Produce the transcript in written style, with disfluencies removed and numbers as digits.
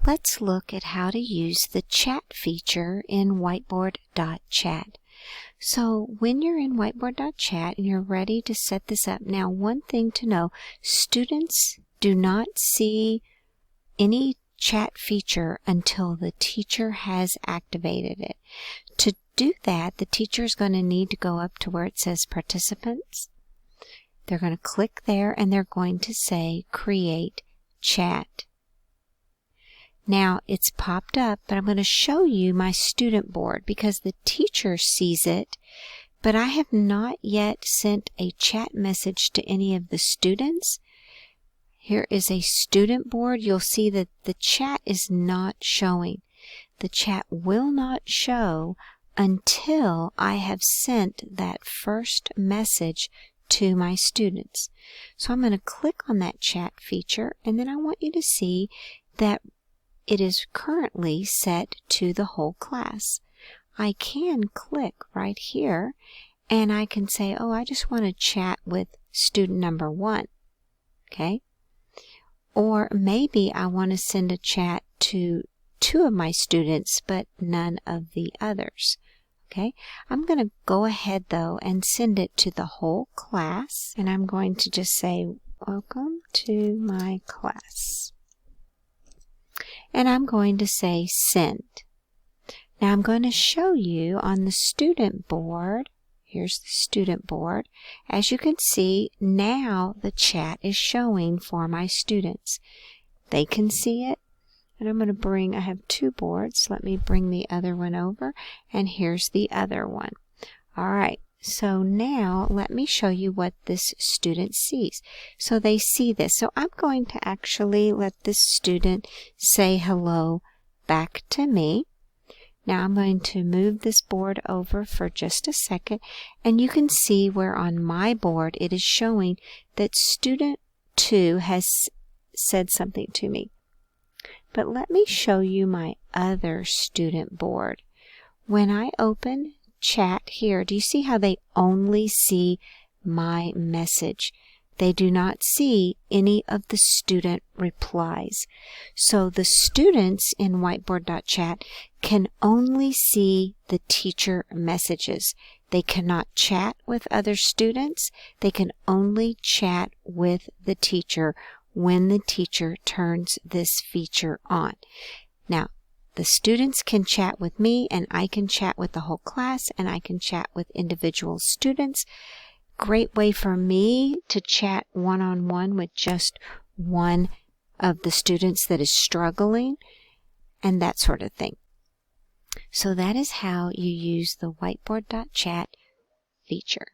Let's look at how to use the chat feature in Whiteboard.chat. So when you're in Whiteboard.chat and you're ready to set this up, now one thing to know, students do not see any chat feature until the teacher has activated it. To do that, the teacher is going to need to go up to where it says Participants. They're going to click there and they're going to say Create Chat. Now it's popped up, but I'm going to show you my student board because the teacher sees it, but I have not yet sent a chat message to any of the students. Here is a student board. You'll see that the chat is not showing. The chat will not show until I have sent that first message to my students. So I'm going to click on that chat feature, and then I want you to see that it is currently set to the whole class. I can click right here and I can say, oh, I just want to chat with student number 1. Okay? Or maybe I want to send a chat to 2 of my students, but none of the others. Okay? I'm going to go ahead though and send it to the whole class, and I'm going to just say, welcome to my class. And I'm going to say send. Now I'm going to show you on the student board. Here's the student board. As you can see, now the chat is showing for my students. They can see it. And I'm going to I have 2 boards. Let me bring the other one over. And here's the other one. All right. So now let me show you what this student sees. So they see this. So I'm going to actually let this student say hello back to me. Now I'm going to move this board over for just a second, and you can see where on my board it is showing that student 2 has said something to me. But let me show you my other student board. When I open chat here, do you see how they only see my message? They do not see any of the student replies. So the students in Whiteboard.chat can only see the teacher messages. They cannot chat with other students. They can only chat with the teacher when the teacher turns this feature on. Now, the students can chat with me, and I can chat with the whole class, and I can chat with individual students. Great way for me to chat one-on-one with just one of the students that is struggling, and that sort of thing. So that is how you use the Whiteboard.chat feature.